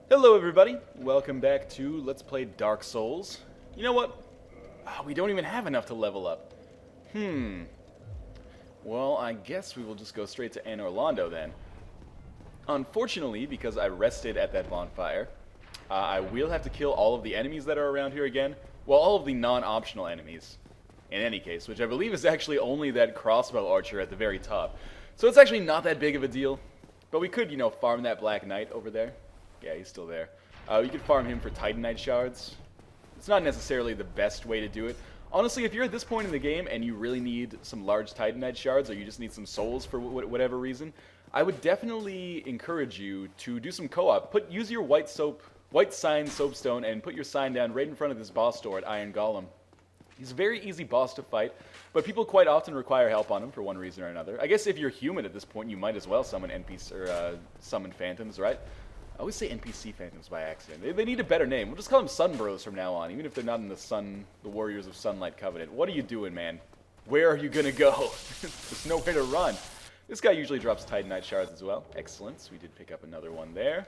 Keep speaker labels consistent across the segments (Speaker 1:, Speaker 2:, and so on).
Speaker 1: Hello everybody, welcome back to Let's Play Dark Souls. You know what? We don't even have enough to level up. Well, I guess we will just go straight to Anor Londo then. Unfortunately, because I rested at that bonfire, I will have to kill all of the enemies that are around here again. Well, all of the non-optional enemies, in any case, which I believe is actually only that crossbow archer at the very top. So it's actually not that big of a deal. But we could, farm that Black Knight over there. Yeah, he's still there. You could farm him for Titanite shards. It's not necessarily the best way to do it. Honestly, if you're at this point in the game and you really need some large Titanite shards, or you just need some souls for whatever reason, I would definitely encourage you to do some co-op. Use your white sign soapstone and put your sign down right in front of this boss door at Iron Golem. He's a very easy boss to fight, but people quite often require help on him for one reason or another. I guess if you're human at this point, you might as well summon NPCs or summon phantoms, right? I always say NPC phantoms by accident. They need a better name. We'll just call them Sun Bros from now on, even if they're not in the Warriors of Sunlight Covenant. What are you doing, man? Where are you gonna go? There's nowhere to run. This guy usually drops Titanite shards as well. Excellent. So we did pick up another one there.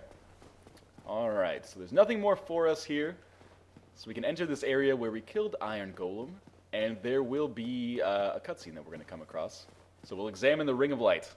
Speaker 1: Alright, so there's nothing more for us here. So we can enter this area where we killed Iron Golem, and there will be a cutscene that we're going to come across. So we'll examine the Ring of Light.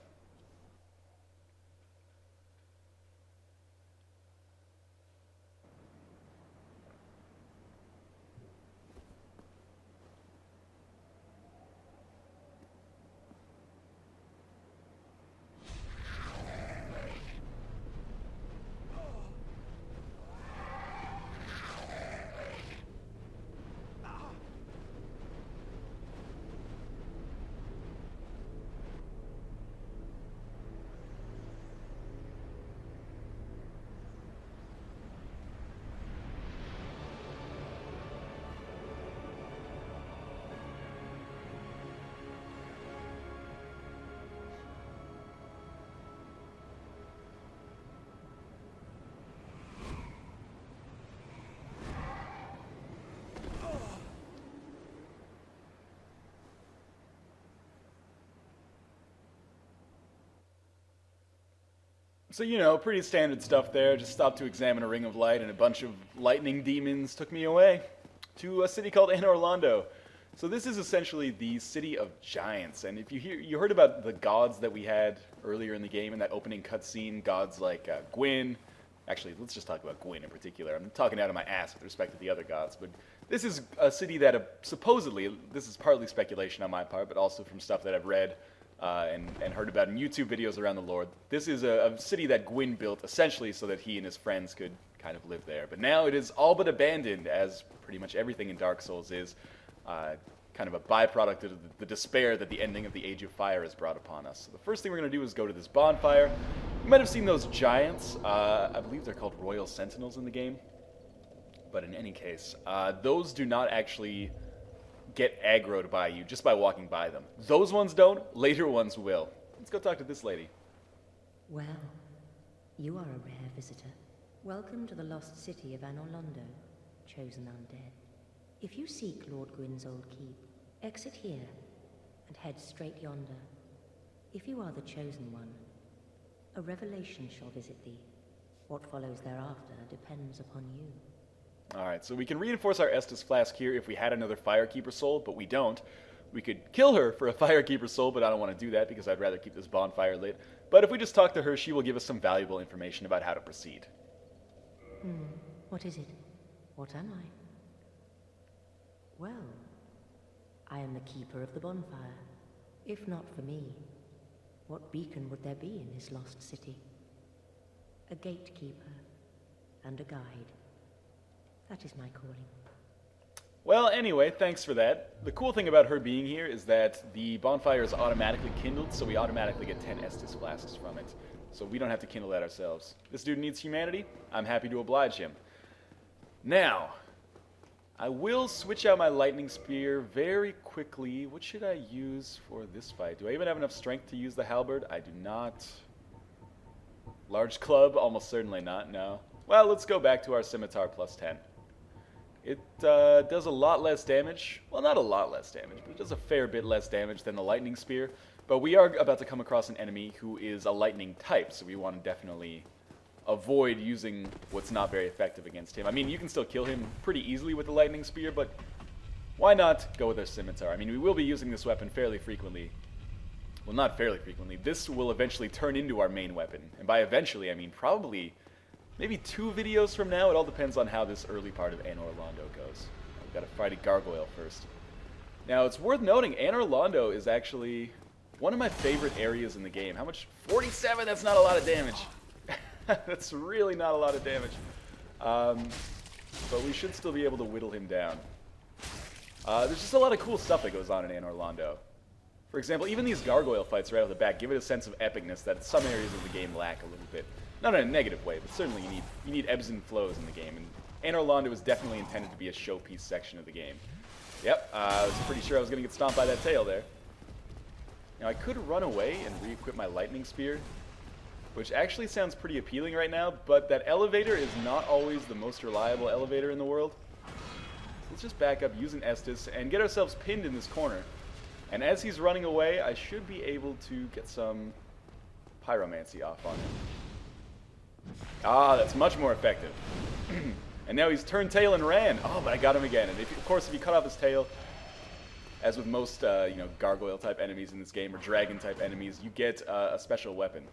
Speaker 1: So, pretty standard stuff there. Just stopped to examine a Ring of Light, and a bunch of lightning demons took me away to a city called Anor Londo. So this is essentially the city of giants, and if you heard about the gods that we had earlier in the game in that opening cutscene, gods like Gwyn. Actually, let's just talk about Gwyn in particular. I'm talking out of my ass with respect to the other gods, but this is a city that supposedly, this is partly speculation on my part, but also from stuff that I've read and heard about in YouTube videos around the lore. This is a city that Gwyn built essentially so that he and his friends could kind of live there. But now it is all but abandoned, as pretty much everything in Dark Souls is. Kind of a byproduct of the despair that the ending of the Age of Fire has brought upon us. So the first thing we're going to do is go to this bonfire. You might have seen those giants. I believe they're called Royal Sentinels in the game. But in any case, those do not actually get aggroed by you just by walking by them. Those ones don't, later ones will. Let's go talk to this lady.
Speaker 2: Well, you are a rare visitor. Welcome to the lost city of Anor Londo, chosen undead. If you seek Lord Gwyn's old keep, exit here and head straight yonder. If you are the chosen one, a revelation shall visit thee. What follows thereafter depends upon you.
Speaker 1: Alright, so we can reinforce our Estus Flask here if we had another Firekeeper soul, but we don't. We could kill her for a Firekeeper soul, but I don't want to do that because I'd rather keep this bonfire lit. But if we just talk to her, she will give us some valuable information about how to proceed.
Speaker 2: What is it? What am I? Well, I am the keeper of the bonfire. If not for me, what beacon would there be in this lost city? A gatekeeper and a guide. That is my calling.
Speaker 1: Well, anyway, thanks for that. The cool thing about her being here is that the bonfire is automatically kindled, so we automatically get 10 Estus Flasks from it. So we don't have to kindle that ourselves. This dude needs humanity. I'm happy to oblige him. Now, I will switch out my lightning spear very quickly. What should I use for this fight? Do I even have enough strength to use the halberd? I do not. Large club? Almost certainly not, no. Well, let's go back to our scimitar plus 10. It does a lot less damage. Well, not a lot less damage, but it does a fair bit less damage than the lightning spear. But we are about to come across an enemy who is a lightning type, so we want to definitely avoid using what's not very effective against him. I mean, you can still kill him pretty easily with the lightning spear, but why not go with our scimitar? I mean, we will be using this weapon fairly frequently. Well, not fairly frequently. This will eventually turn into our main weapon. And by eventually, I mean probably maybe 2 videos from now. It all depends on how this early part of Anor Londo goes. We've got to fight a gargoyle first. Now, it's worth noting, Anor Londo is actually one of my favorite areas in the game. How much? 47? That's not a lot of damage. That's really not a lot of damage. But we should still be able to whittle him down. There's just a lot of cool stuff that goes on in Anor Londo. For example, even these gargoyle fights right off the bat give it a sense of epicness that some areas of the game lack a little bit. Not in a negative way, but certainly you need ebbs and flows in the game. And Anor Londo is definitely intended to be a showpiece section of the game. Yep, I was pretty sure I was going to get stomped by that tail there. Now, I could run away and re-equip my lightning spear, which actually sounds pretty appealing right now, but that elevator is not always the most reliable elevator in the world. So let's just back up, use an Estus, and get ourselves pinned in this corner. And as he's running away, I should be able to get some pyromancy off on him. Ah, that's much more effective. And now he's turned tail and ran. Oh, but I got him again. And of course, if you cut off his tail, as with most gargoyle-type enemies in this game, or dragon-type enemies, you get a special weapon.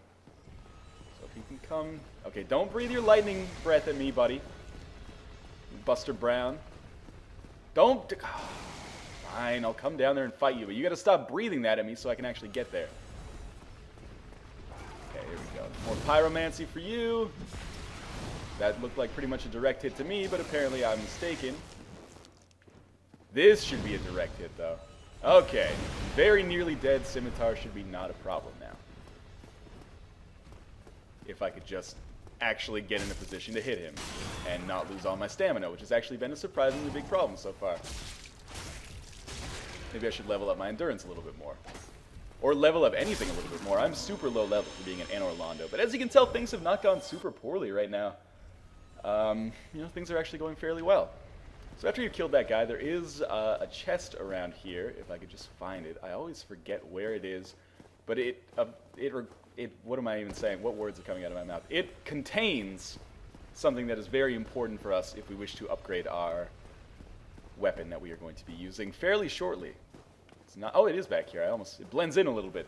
Speaker 1: So if you can come... Okay, don't breathe your lightning breath at me, buddy. Buster Brown. Don't... Fine, I'll come down there and fight you, but you gotta stop breathing that at me so I can actually get there. Okay, here we go. More pyromancy for you. That looked like pretty much a direct hit to me, but apparently I'm mistaken. This should be a direct hit, though. Okay, very nearly dead scimitar should be not a problem now. If I could just actually get in a position to hit him and not lose all my stamina, which has actually been a surprisingly big problem so far. Maybe I should level up my endurance a little bit more. Or level up anything a little bit more. I'm super low level for being an Anor Londo, but as you can tell, things have not gone super poorly right now. Things are actually going fairly well. So after you've killed that guy, there is a chest around here, if I could just find it. I always forget where it is, but what am I even saying? What words are coming out of my mouth? It contains something that is very important for us if we wish to upgrade our weapon that we are going to be using fairly shortly. It's not. Oh, it is back here. It blends in a little bit.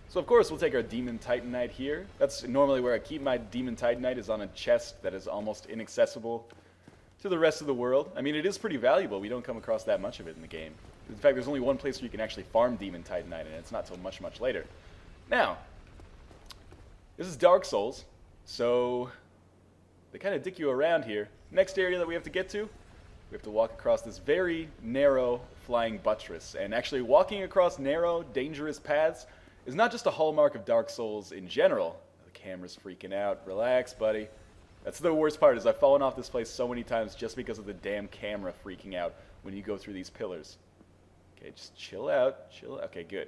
Speaker 1: So of course we'll take our Demon Titanite here. That's normally where I keep my Demon Titanite, is on a chest that is almost inaccessible to the rest of the world. I mean, it is pretty valuable. We don't come across that much of it in the game. In fact, there's only one place where you can actually farm Demon Titanite, and it's not till much, much later. Now, this is Dark Souls, so they kind of dick you around here. Next area that we have to get to, we have to walk across this very narrow flying buttress. And actually walking across narrow, dangerous paths is not just a hallmark of Dark Souls in general. The camera's freaking out. Relax, buddy. That's the worst part, is I've fallen off this place so many times just because of the damn camera freaking out when you go through these pillars. Okay, just chill out. Chill. Okay, good.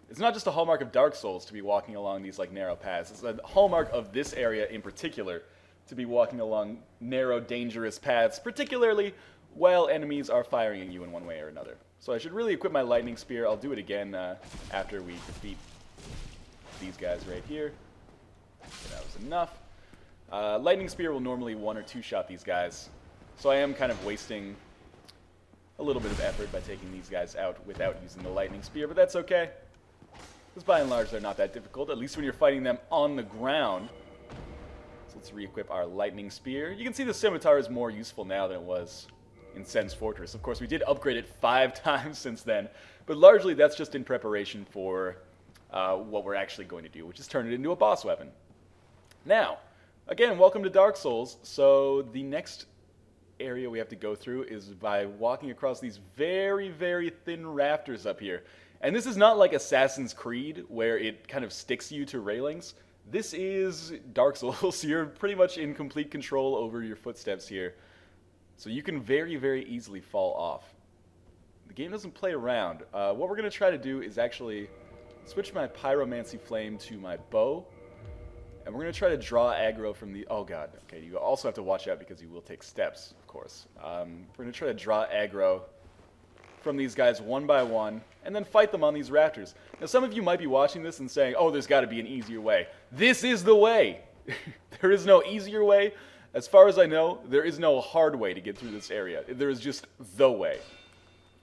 Speaker 1: It's not just a hallmark of Dark Souls to be walking along these narrow paths. It's a hallmark of this area in particular to be walking along narrow, dangerous paths, particularly while enemies are firing at you in one way or another. So I should really equip my lightning spear. I'll do it again after we defeat these guys right here. Okay, that was enough. Lightning spear will normally 1 or 2 shot these guys, so I am kind of wasting a little bit of effort by taking these guys out without using the lightning spear, but that's okay. Because by and large, they're not that difficult, at least when you're fighting them on the ground. So let's re-equip our lightning spear. You can see the scimitar is more useful now than it was in Sen's Fortress. Of course, we did upgrade it 5 times since then, but largely that's just in preparation for what we're actually going to do, which is turn it into a boss weapon. Now, again, welcome to Dark Souls. So the next area we have to go through is by walking across these very, very thin rafters up here. And this is not like Assassin's Creed, where it kind of sticks you to railings. This is Dark Souls. You're pretty much in complete control over your footsteps here. So you can very, very easily fall off. The game doesn't play around. What we're going to try to do is actually switch my pyromancy flame to my bow. And we're going to try to draw aggro from the... Oh, God. Okay, you also have to watch out because you will take steps, of course. We're going to try to draw aggro from these guys one by one, and then fight them on these rafters. Now, some of you might be watching this and saying, oh, there's got to be an easier way. This is the way. There is no easier way. As far as I know, there is no hard way to get through this area. There is just the way.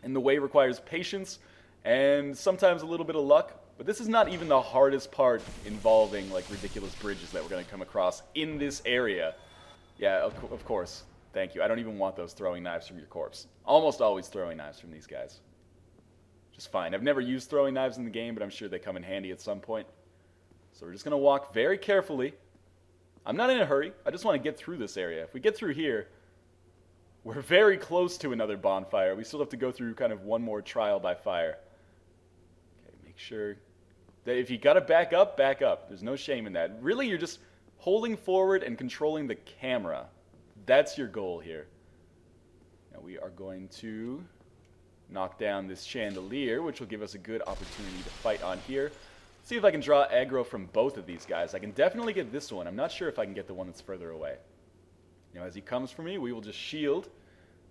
Speaker 1: And the way requires patience and sometimes a little bit of luck. But this is not even the hardest part involving like ridiculous bridges that we're going to come across in this area. Yeah, of course. Thank you. I don't even want those throwing knives from your corpse. Almost always throwing knives from these guys. Just fine. I've never used throwing knives in the game, but I'm sure they come in handy at some point. So we're just going to walk very carefully. I'm not in a hurry. I just want to get through this area. If we get through here, we're very close to another bonfire. We still have to go through kind of one more trial by fire. Okay, make sure that if you got to back up, back up. There's no shame in that. Really, you're just holding forward and controlling the camera. That's your goal here. Now we are going to knock down this chandelier, which will give us a good opportunity to fight on here. See if I can draw aggro from both of these guys. I can definitely get this one. I'm not sure if I can get the one that's further away. You know, as he comes for me, we will just shield.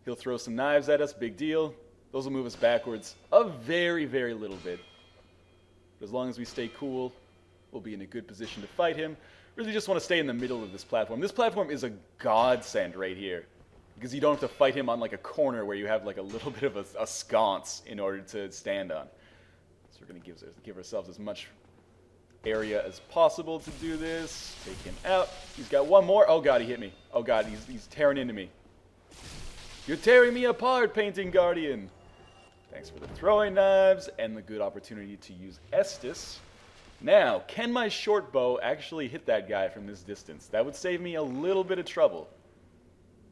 Speaker 1: He'll throw some knives at us, big deal. Those will move us backwards a very, very little bit. But as long as we stay cool, we'll be in a good position to fight him. Really just want to stay in the middle of this platform. This platform is a godsend right here, because you don't have to fight him on like a corner where you have like a little bit of a sconce in order to stand on. So we're going to give ourselves as much area as possible to do this. Take him out. He's got one more. Oh god, he hit me. Oh god, he's tearing into me. You're tearing me apart, Painting Guardian. Thanks for the throwing knives and the good opportunity to use Estus. Now, can my short bow actually hit that guy from this distance? That would save me a little bit of trouble.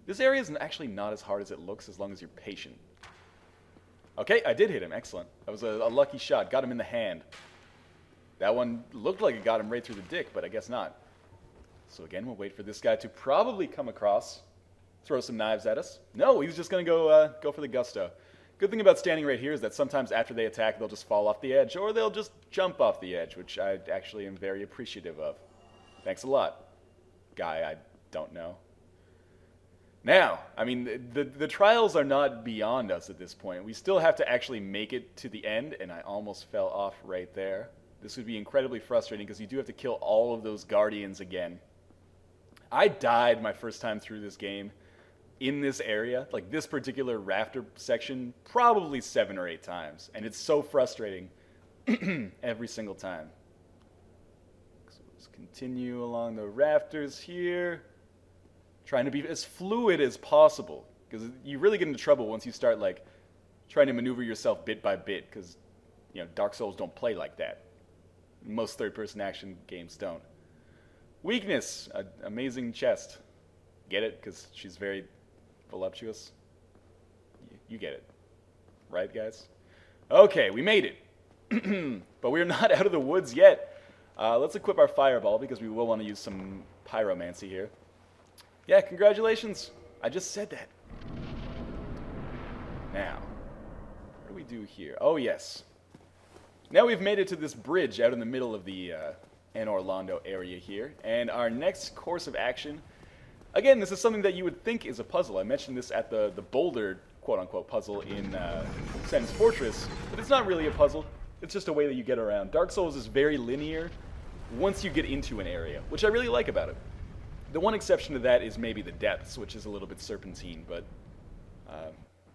Speaker 1: This area is actually not as hard as it looks as long as you're patient. Okay, I did hit him. Excellent. That was a lucky shot. Got him in the hand. That one looked like it got him right through the dick, but I guess not. So again, we'll wait for this guy to probably come across, throw some knives at us. No, he's just going to go for the gusto. Good thing about standing right here is that sometimes after they attack, they'll just fall off the edge, or they'll just jump off the edge, which I actually am very appreciative of. Thanks a lot, guy I don't know. Now, I mean, the trials are not beyond us at this point. We still have to actually make it to the end, and I almost fell off right there. This would be incredibly frustrating because you do have to kill all of those guardians again. I died my first time through this game in this area, like this particular rafter section, probably 7 or 8 times. And it's so frustrating every single time. So let's continue along the rafters here. Trying to be as fluid as possible, because you really get into trouble once you start like trying to maneuver yourself bit by bit, because you know Dark Souls don't play like that. Most third-person action games don't. Weakness, amazing chest. Get it? Because she's very voluptuous. You get it, right, guys? Okay, we made it, but we're not out of the woods yet. Let's equip our fireball because we will want to use some pyromancy here. Yeah, congratulations. I just said that. Now, what do we do here? Oh, yes. Now we've made it to this bridge out in the middle of the Anor Londo area here. And our next course of action, again, this is something that you would think is a puzzle. I mentioned this at the boulder, quote-unquote, puzzle in Sen's Fortress. But it's not really a puzzle. It's just a way that you get around. Dark Souls is very linear once you get into an area, which I really like about it. The one exception to that is maybe the depths, which is a little bit serpentine, but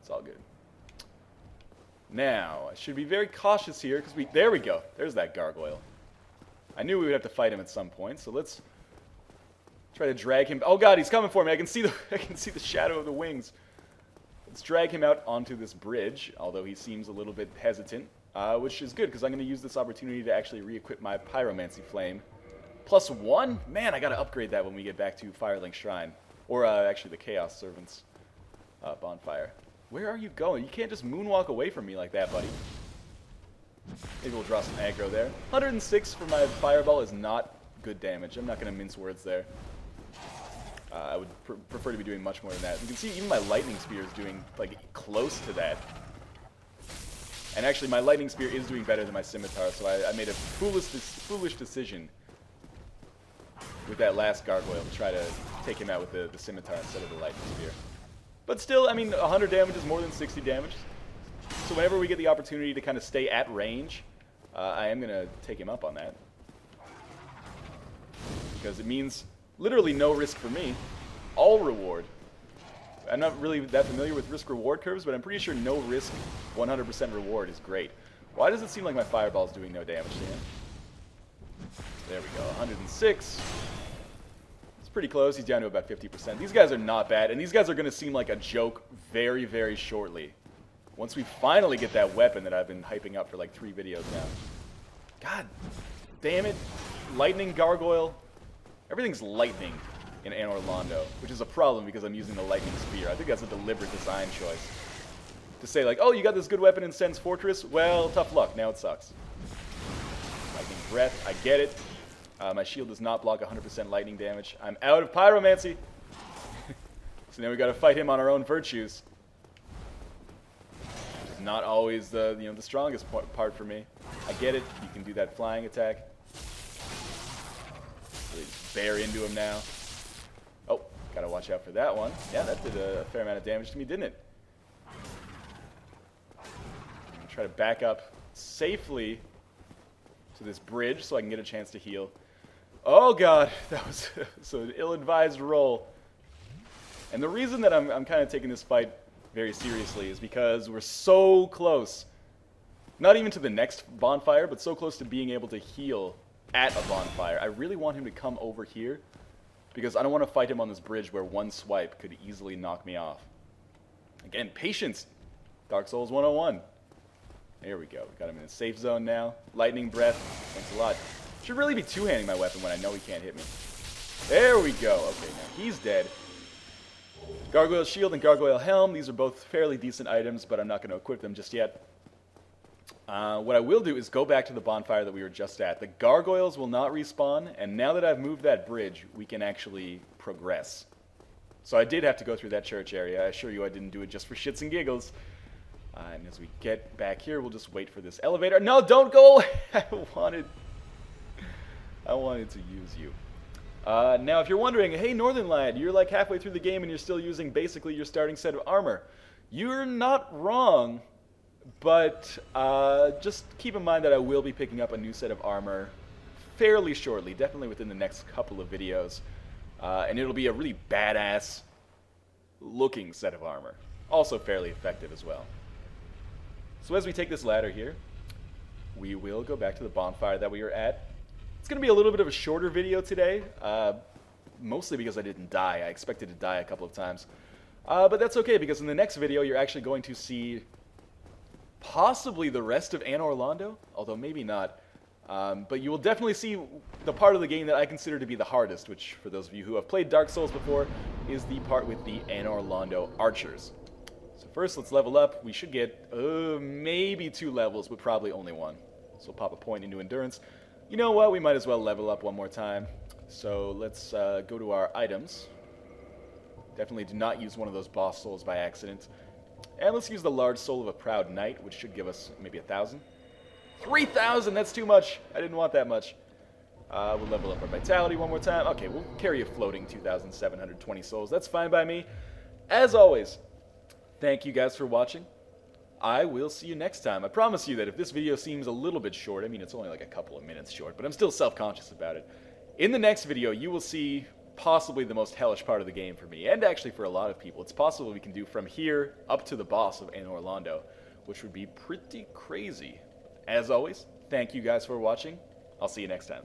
Speaker 1: it's all good. Now, I should be very cautious here, because there we go. There's that gargoyle. I knew we would have to fight him at some point, so let's try to drag him. Oh god, he's coming for me. I can see the shadow of the wings. Let's drag him out onto this bridge, although he seems a little bit hesitant, which is good, because I'm going to use this opportunity to actually re-equip my pyromancy flame. +1? Man, I gotta upgrade that when we get back to Firelink Shrine. Or, actually, the Chaos Servants bonfire. Where are you going? You can't just moonwalk away from me like that, buddy. Maybe we'll draw some aggro there. 106 for my fireball is not good damage. I'm not gonna mince words there. I would prefer to be doing much more than that. You can see even my lightning spear is doing, like, close to that. And actually, my lightning spear is doing better than my scimitar, so I made a foolish decision with that last gargoyle to try to take him out with the scimitar instead of the lightning spear. But still, I mean, 100 damage is more than 60 damage. so whenever we get the opportunity to kind of stay at range, I am going to take him up on that. Because it means literally no risk for me, all reward. I'm not really that familiar with risk-reward curves, but I'm pretty sure no risk, 100% reward is great. Why does it seem like my fireball is doing no damage to him? There we go, 106. It's pretty close. He's down to about 50%. These guys are not bad, and these guys are going to seem like a joke very, very shortly. Once we finally get that weapon that I've been hyping up for like 3 videos now. God damn it. Lightning gargoyle. Everything's lightning in Anor Londo, which is a problem because I'm using the lightning spear. I think that's a deliberate design choice. To say like, oh, you got this good weapon in Sen's Fortress? Well, tough luck. Now it sucks. Lightning breath. I get it. My shield does not block 100% lightning damage. I'm out of pyromancy. So now we got to fight him on our own virtues. Which is not always the the strongest part for me. I get it. You can do that flying attack. Really just bear into him now. Oh, gotta watch out for that one. Yeah, that did a fair amount of damage to me, didn't it? I'm gonna try to back up safely to this bridge so I can get a chance to heal. Oh god, that was an ill-advised roll. And the reason that I'm kind of taking this fight very seriously is because we're so close. Not even to the next bonfire, but so close to being able to heal at a bonfire. I really want him to come over here because I don't want to fight him on this bridge where one swipe could easily knock me off. Again, patience. Dark Souls 101. There we go. We got him in a safe zone now. Lightning breath. Thanks a lot. Should really be two-handing my weapon when I know he can't hit me. There we go. Okay, now he's dead. Gargoyle shield and gargoyle helm. These are both fairly decent items, but I'm not going to equip them just yet. What I will do is go back to the bonfire that we were just at. The gargoyles will not respawn, and now that I've moved that bridge, we can actually progress. So I did have to go through that church area. I assure you I didn't do it just for shits and giggles. And as we get back here, we'll just wait for this elevator. No, don't go away! I wanted to use you. Now, if you're wondering, hey, Northernlion, you're like halfway through the game and you're still using basically your starting set of armor. You're not wrong, but just keep in mind that I will be picking up a new set of armor fairly shortly, definitely within the next couple of videos. And it'll be a really badass looking set of armor. Also fairly effective as well. So as we take this ladder here, we will go back to the bonfire that we were at. It's going to be a little bit of a shorter video today, mostly because I didn't die. I expected to die a couple of times. But that's okay, because in the next video, you're actually going to see possibly the rest of Anor Londo, although maybe not. But you will definitely see the part of the game that I consider to be the hardest, which, for those of you who have played Dark Souls before, is the part with the Anor Londo archers. So first, let's level up. We should get maybe 2 levels, but probably only 1. So we'll pop a point into endurance. You know what? We might as well level up one more time. So let's go to our items. Definitely do not use one of those boss souls by accident. And let's use the large soul of a proud knight, which should give us maybe 1,000. 3,000! That's too much. I didn't want that much. We'll level up our vitality one more time. Okay, we'll carry a floating 2,720 souls. That's fine by me. As always, thank you guys for watching. I will see you next time. I promise you that if this video seems a little bit short, I mean, it's only like a couple of minutes short, but I'm still self-conscious about it. In the next video, you will see possibly the most hellish part of the game for me, and actually for a lot of people. It's possible we can do from here up to the boss of Anor Londo, which would be pretty crazy. As always, thank you guys for watching. I'll see you next time.